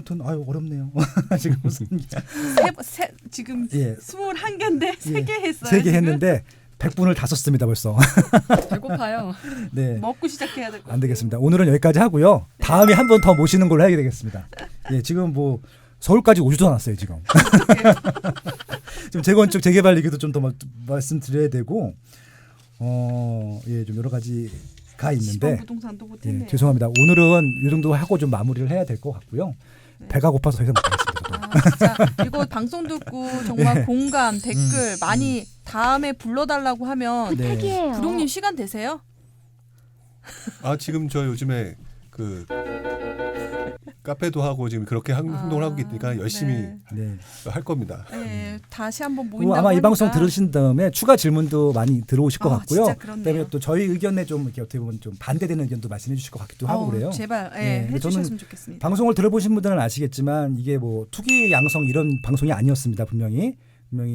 아무튼 어렵네요. 지금 무슨 지금 예. 21개인데 3개 했어요. 3개 했는데 100분을 다 썼습니다 벌써. 배고파요. 네. 먹고 시작해야 될 것 같아요. 안 되겠습니다. 오늘은 여기까지 하고요. 다음에 한 번 더 모시는 걸로 해야 되겠습니다. 예, 지금 뭐 서울까지 오지도 않았어요 지금. 지금 재건축 재개발 얘기도 좀 더 말씀드려야 되고, 예, 좀 여러 가지가 있는데. 부동산도 못했네요. 예, 죄송합니다. 오늘은 이 정도 하고 좀 마무리를 해야 될 것 같고요. 네. 배가 고파서 더 이상 못하겠습니다. 진짜 이거 방송 듣고 정말 공감 댓글 많이 다음에 불러달라고 하면 네. 구독님 시간 되세요? 지금 저 요즘에 그 카페도 하고 지금 그렇게 행동을 하고 있으니까 열심히 네. 할 겁니다. 네, 다시 한번 그리고 모인다고 아마 이 방송 하니까. 들으신 다음에 추가 질문도 많이 들어오실 것 같고요. 진짜 그렇네요. 그다음에 또 저희 의견에 좀 이렇게 어떻게 보면 좀 반대되는 의견도 말씀해 주실 것 같기도 하고 그래요. 제발 네, 근데 해주셨으면 저는 좋겠습니다. 방송을 들어보신 분들은 아시겠지만 이게 뭐 투기 양성 이런 방송이 아니었습니다. 분명히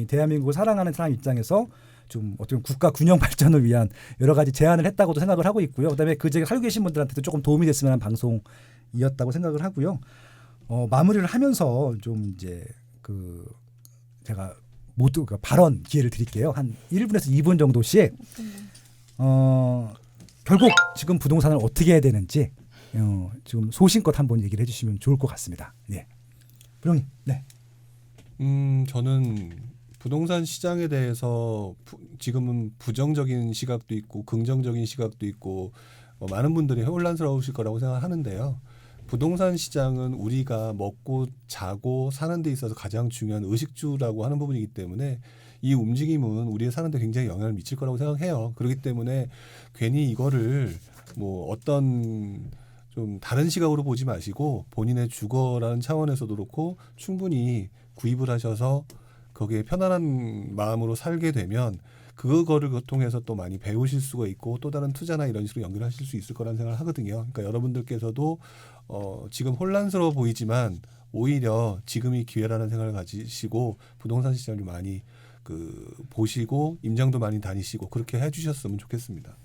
대한민국을 사랑하는 사람 입장에서 좀 어떻게 보면 국가 균형 발전을 위한 여러 가지 제안을 했다고도 생각을 하고 있고요. 그다음에 그 지역에 살고 계신 분들한테도 조금 도움이 됐으면 하는 방송이었다고 생각을 하고요. 마무리를 하면서 좀 이제 제가 모두 발언 기회를 드릴게요. 한 1분에서 2분 정도씩 결국 지금 부동산을 어떻게 해야 되는지 지금 소신껏 한번 얘기를 해주시면 좋을 것 같습니다. 예, 부장님. 네. 저는 부동산 시장에 대해서 지금은 부정적인 시각도 있고 긍정적인 시각도 있고 많은 분들이 혼란스러우실 거라고 생각하는데요. 부동산 시장은 우리가 먹고 자고 사는 데 있어서 가장 중요한 의식주라고 하는 부분이기 때문에 이 움직임은 우리의 사는 데 굉장히 영향을 미칠 거라고 생각해요. 그렇기 때문에 괜히 이거를 뭐 어떤 좀 다른 시각으로 보지 마시고 본인의 주거라는 차원에서도 그렇고 충분히 구입을 하셔서 거기에 편안한 마음으로 살게 되면 그거를 통해서 또 많이 배우실 수가 있고 또 다른 투자나 이런 식으로 연결하실 수 있을 거라는 생각을 하거든요. 그러니까 여러분들께서도 지금 혼란스러워 보이지만 오히려 지금이 기회라는 생각을 가지시고 부동산 시장을 좀 많이 보시고 임장도 많이 다니시고 그렇게 해주셨으면 좋겠습니다.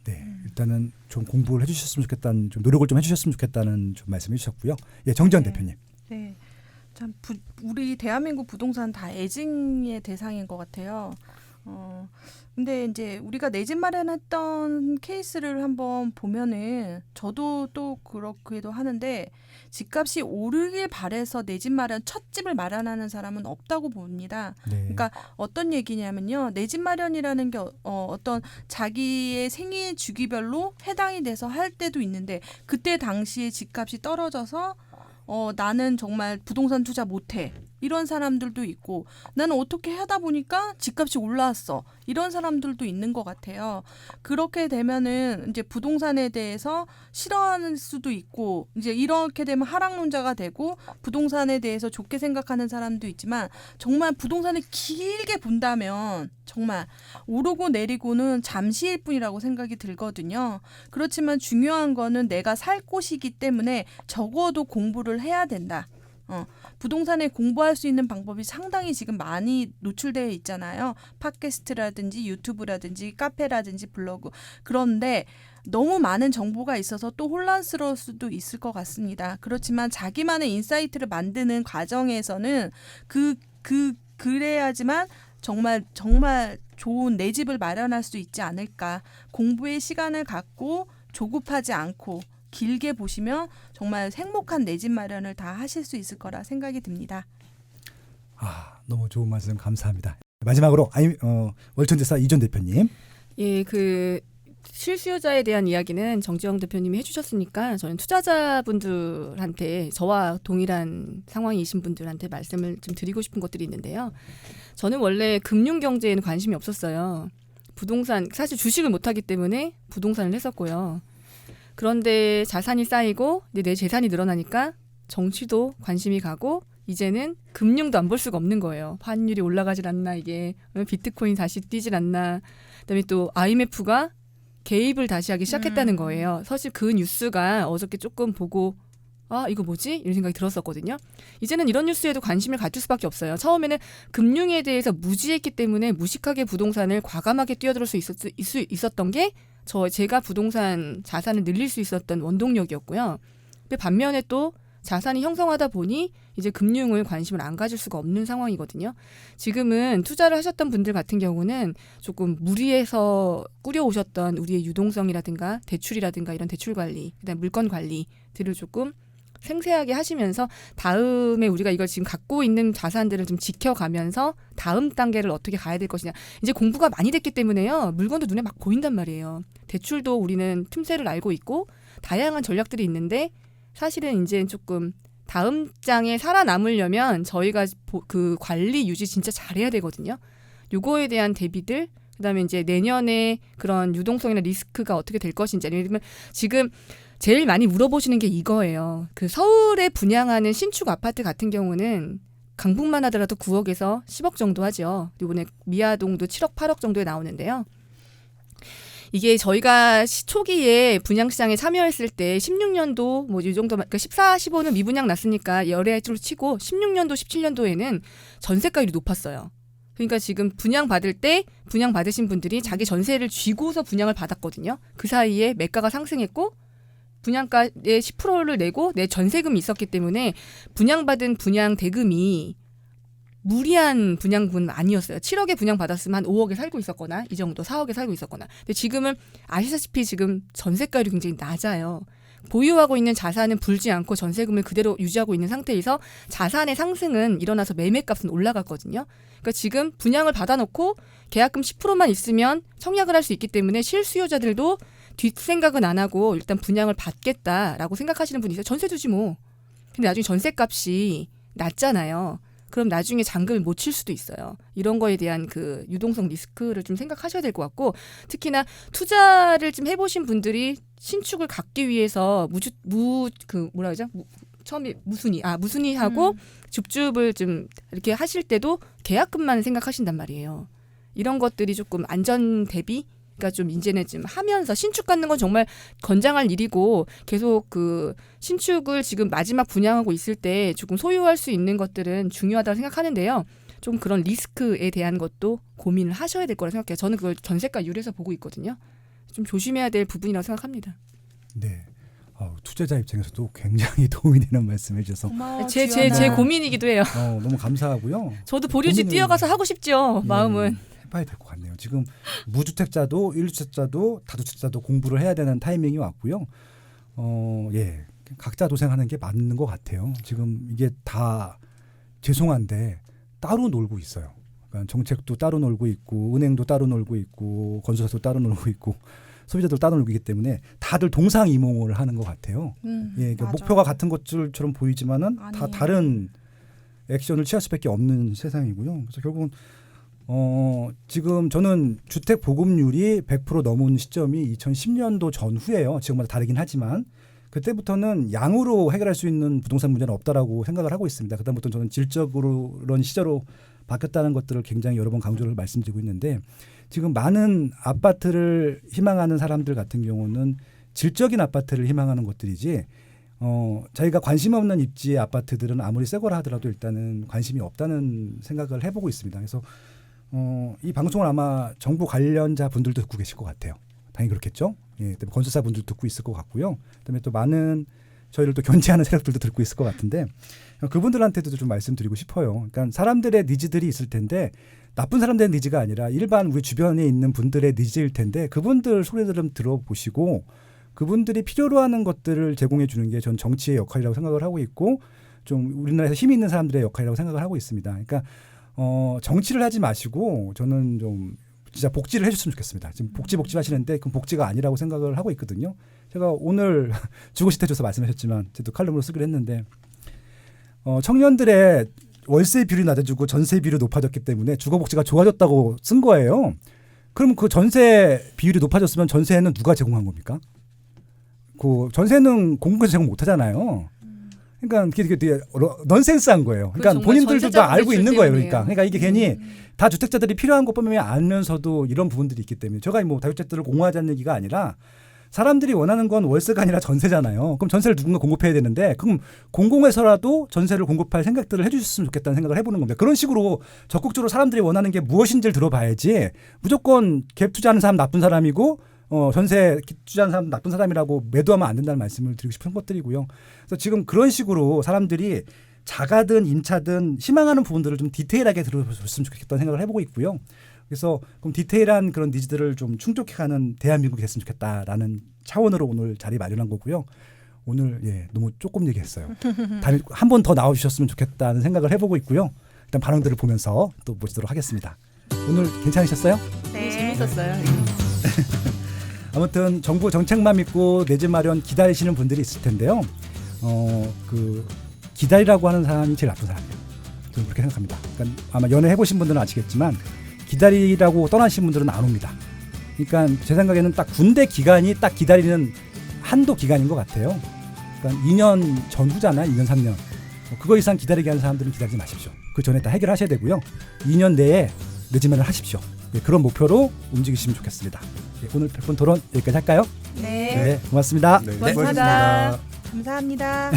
네. 일단은 좀 공부를 해주셨으면 좋겠다는, 좀 노력을 좀 해주셨으면 좋겠다는 좀 말씀해 주셨고요. 예, 정지현 대표님. 네. 참 우리 대한민국 부동산 다 애증의 대상인 것 같아요. 근데 이제 우리가 내 집 마련했던 케이스를 한번 보면은 저도 또 그렇기도 하는데 집값이 오르길 바래서 내 집 마련, 첫 집을 마련하는 사람은 없다고 봅니다. 네. 그러니까 어떤 얘기냐면요. 내 집 마련이라는 게 어떤 자기의 생애 주기별로 해당이 돼서 할 때도 있는데 그때 당시에 집값이 떨어져서 나는 정말 부동산 투자 못해. 이런 사람들도 있고 나는 어떻게 하다 보니까 집값이 올라왔어. 이런 사람들도 있는 것 같아요. 그렇게 되면은 이제 부동산에 대해서 싫어하는 수도 있고 이제 이렇게 되면 하락론자가 되고 부동산에 대해서 좋게 생각하는 사람도 있지만 정말 부동산을 길게 본다면 정말 오르고 내리고는 잠시일 뿐이라고 생각이 들거든요. 그렇지만 중요한 거는 내가 살 곳이기 때문에 적어도 공부를 해야 된다. 부동산에 공부할 수 있는 방법이 상당히 지금 많이 노출되어 있잖아요. 팟캐스트라든지 유튜브라든지 카페라든지 블로그. 그런데 너무 많은 정보가 있어서 또 혼란스러울 수도 있을 것 같습니다. 그렇지만 자기만의 인사이트를 만드는 과정에서는 그래야지만 정말 좋은 내 집을 마련할 수 있지 않을까. 공부의 시간을 갖고 조급하지 않고 길게 보시면 정말 행복한 내 집 마련을 다 하실 수 있을 거라 생각이 듭니다. 너무 좋은 말씀 감사합니다. 마지막으로 월천대사 이전 대표님. 예, 실수요자에 대한 이야기는 정지영 대표님이 해주셨으니까 저는 투자자분들한테 저와 동일한 상황이신 분들한테 말씀을 좀 드리고 싶은 것들이 있는데요. 저는 원래 금융경제에는 관심이 없었어요. 부동산, 사실 주식을 못하기 때문에 부동산을 했었고요. 그런데 자산이 쌓이고 내 재산이 늘어나니까 정치도 관심이 가고 이제는 금융도 안 볼 수가 없는 거예요. 환율이 올라가질 않나, 이게 비트코인 다시 뛰질 않나. 그다음에 또 IMF가 개입을 다시 하기 시작했다는 거예요. 사실 그 뉴스가 어저께 조금 보고 이거 뭐지? 이런 생각이 들었었거든요. 이제는 이런 뉴스에도 관심을 가질 수밖에 없어요. 처음에는 금융에 대해서 무지했기 때문에 무식하게 부동산을 과감하게 뛰어들 수 있었던 게 제가 부동산 자산을 늘릴 수 있었던 원동력이었고요. 근데 반면에 또 자산이 형성하다 보니 이제 금융을 관심을 안 가질 수가 없는 상황이거든요. 지금은 투자를 하셨던 분들 같은 경우는 조금 무리해서 꾸려오셨던 우리의 유동성이라든가 대출이라든가 이런 대출 관리, 그다음 물건 관리들을 조금 생생하게 하시면서 다음에 우리가 이걸 지금 갖고 있는 자산들을 좀 지켜가면서 다음 단계를 어떻게 가야 될 것이냐. 이제 공부가 많이 됐기 때문에요. 물건도 눈에 막 보인단 말이에요. 대출도 우리는 틈새를 알고 있고 다양한 전략들이 있는데 사실은 이제 조금 다음 장에 살아남으려면 저희가 그 관리 유지 진짜 잘해야 되거든요. 요거에 대한 대비들, 그다음에 이제 내년에 그런 유동성이나 리스크가 어떻게 될 것인지, 아니면 지금 제일 많이 물어보시는 게 이거예요. 그 서울에 분양하는 신축 아파트 같은 경우는 강북만 하더라도 9억에서 10억 정도 하죠. 이번에 미아동도 7억, 8억 정도에 나오는데요. 이게 저희가 초기에 분양시장에 참여했을 때 16년도 뭐 이 정도, 그러니까 14, 15는 미분양 났으니까 열애로 치고 16년도, 17년도에는 전세가율이 높았어요. 그러니까 지금 분양 받을 때 분양 받으신 분들이 자기 전세를 쥐고서 분양을 받았거든요. 그 사이에 매가가 상승했고 분양가의 10%를 내고 내 전세금이 있었기 때문에 분양받은 분양 대금이 무리한 분양분은 아니었어요. 7억에 분양받았으면 한 5억에 살고 있었거나 이 정도 4억에 살고 있었거나. 근데 지금은 아시다시피 지금 전세가율이 굉장히 낮아요. 보유하고 있는 자산은 불지 않고 전세금을 그대로 유지하고 있는 상태에서 자산의 상승은 일어나서 매매값은 올라갔거든요. 그러니까 지금 분양을 받아놓고 계약금 10%만 있으면 청약을 할 수 있기 때문에 실수요자들도 뒷생각은 안 하고 일단 분양을 받겠다라고 생각하시는 분이 있어요. 전세 주지 뭐. 근데 나중에 전세값이 낮잖아요. 그럼 나중에 잔금을 못 칠 수도 있어요. 이런 거에 대한 그 유동성 리스크를 좀 생각하셔야 될 것 같고, 특히나 투자를 좀 해보신 분들이 신축을 갖기 위해서 무순위하고 줍줍을 좀 이렇게 하실 때도 계약금만 생각하신단 말이에요. 이런 것들이 조금 안전 대비, 그러니까 좀 이제는 좀 하면서 신축 갖는 건 정말 건장할 일이고 계속 그 신축을 지금 마지막 분양하고 있을 때 조금 소유할 수 있는 것들은 중요하다고 생각하는데요. 좀 그런 리스크에 대한 것도 고민을 하셔야 될 거라 생각해요. 저는 그걸 전세가율에서 보고 있거든요. 좀 조심해야 될 부분이라고 생각합니다. 네. 투자자 입장에서도 굉장히 도움이 되는 말씀해 주셔서 고마워, 제 지연아. 고민이기도 해요. 너무 감사하고요. 저도 보류지 고민을- 뛰어가서 하고 싶죠. 마음은. 해봐야 될 것 같네요. 지금 무주택자도 1주택자도 다주택자도 공부를 해야 되는 타이밍이 왔고요. 각자 도생하는 게 맞는 것 같아요. 지금 이게 다 죄송한데 따로 놀고 있어요. 그러니까 정책도 따로 놀고 있고 은행도 따로 놀고 있고 건설사도 따로 놀고 있고 소비자도 따로 놀고 있기 때문에 다들 동상이몽을 하는 것 같아요. 그러니까 맞아. 목표가 같은 것들처럼 보이지만은 다 아니에요. 다른 액션을 취할 수밖에 없는 세상이고요. 그래서 결국은 지금 저는 주택 보급률이 100% 넘은 시점이 2010년도 전후예요. 지금마다 다르긴 하지만 그때부터는 양으로 해결할 수 있는 부동산 문제는 없다라고 생각을 하고 있습니다. 그다음부터 저는 질적으로 그런 시절로 바뀌었다는 것들을 굉장히 여러 번 강조를 말씀드리고 있는데 지금 많은 아파트를 희망하는 사람들 같은 경우는 질적인 아파트를 희망하는 것들이지 자기가 관심 없는 입지의 아파트들은 아무리 새 거라 하더라도 일단은 관심이 없다는 생각을 해보고 있습니다. 그래서 이 방송을 아마 정부 관련자 분들도 듣고 계실 것 같아요. 당연히 그렇겠죠. 그다음에 건설사 분들도 듣고 있을 것 같고요. 그다음에 또 많은 저희를 또 견제하는 세력들도 듣고 있을 것 같은데 그분들한테도 좀 말씀드리고 싶어요. 그러니까 사람들의 니즈들이 있을 텐데 나쁜 사람들의 니즈가 아니라 일반 우리 주변에 있는 분들의 니즈일 텐데 그분들 소리를 좀 들어보시고 그분들이 필요로 하는 것들을 제공해 주는 게 전 정치의 역할이라고 생각을 하고 있고 좀 우리나라에서 힘이 있는 사람들의 역할이라고 생각을 하고 있습니다. 그러니까 정치를 하지 마시고 저는 좀 진짜 복지를 해줬으면 좋겠습니다. 지금 복지 하시는데 그건 복지가 아니라고 생각을 하고 있거든요. 제가 오늘 주거시대조사 말씀하셨지만 저도 칼럼으로 쓰기로 했는데 청년들의 월세 비율이 낮아지고 전세 비율이 높아졌기 때문에 주거복지가 좋아졌다고 쓴 거예요. 그럼 그 전세 비율이 높아졌으면 전세는 누가 제공한 겁니까? 그 전세는 공공에서 제공 못 하잖아요. 그러니까 그게 되게 넌센스한 거예요. 그러니까 정말 본인들도 다 전세자금 알고 대출 있는 거예요. 때문이에요. 그러니까 이게 괜히 다 주택자들이 필요한 것뿐만 알면서도 이런 부분들이 있기 때문에 제가 뭐 다주택자들을 공모하자는 얘기가 아니라 사람들이 원하는 건 월세가 아니라 전세잖아요. 그럼 전세를 누군가 공급해야 되는데 그럼 공공에서라도 전세를 공급할 생각들을 해주셨으면 좋겠다는 생각을 해보는 겁니다. 그런 식으로 적극적으로 사람들이 원하는 게 무엇인지를 들어봐야지 무조건 갭 투자하는 사람 나쁜 사람이고 전세 투자한 사람 나쁜 사람이라고 매도하면 안 된다는 말씀을 드리고 싶은 것들이고요. 그래서 지금 그런 식으로 사람들이 자가든 임차든 희망하는 부분들을 좀 디테일하게 들어줬으면 좋겠다는 생각을 해보고 있고요. 그래서 그럼 디테일한 그런 니즈들을 좀 충족해가는 대한민국이 됐으면 좋겠다라는 차원으로 오늘 자리 마련한 거고요. 오늘 너무 조금 얘기했어요. 다음에 한 번 더 나와주셨으면 좋겠다는 생각을 해보고 있고요. 일단 반응들을 보면서 또 모시도록 하겠습니다. 오늘 괜찮으셨어요? 네, 재밌었어요. 아무튼 정부 정책만 믿고 내 집 마련 기다리시는 분들이 있을 텐데요. 기다리라고 하는 사람이 제일 나쁜 사람이에요. 저는 그렇게 생각합니다. 그러니까 아마 연애 해보신 분들은 아시겠지만 기다리라고 떠나신 분들은 안 옵니다. 그러니까 제 생각에는 딱 군대 기간이 딱 기다리는 한도 기간인 것 같아요. 그러니까 2년 전후잖아요. 2년 3년. 그거 이상 기다리게 하는 사람들은 기다리지 마십시오. 그 전에 다 해결하셔야 되고요. 2년 내에 내 집 마련을 하십시오. 그런 목표로 움직이시면 좋겠습니다. 오늘 100분 토론 여기까지 할까요? 네. 고맙습니다. 네, 고맙습니다. 수고하셨습니다. 감사합니다.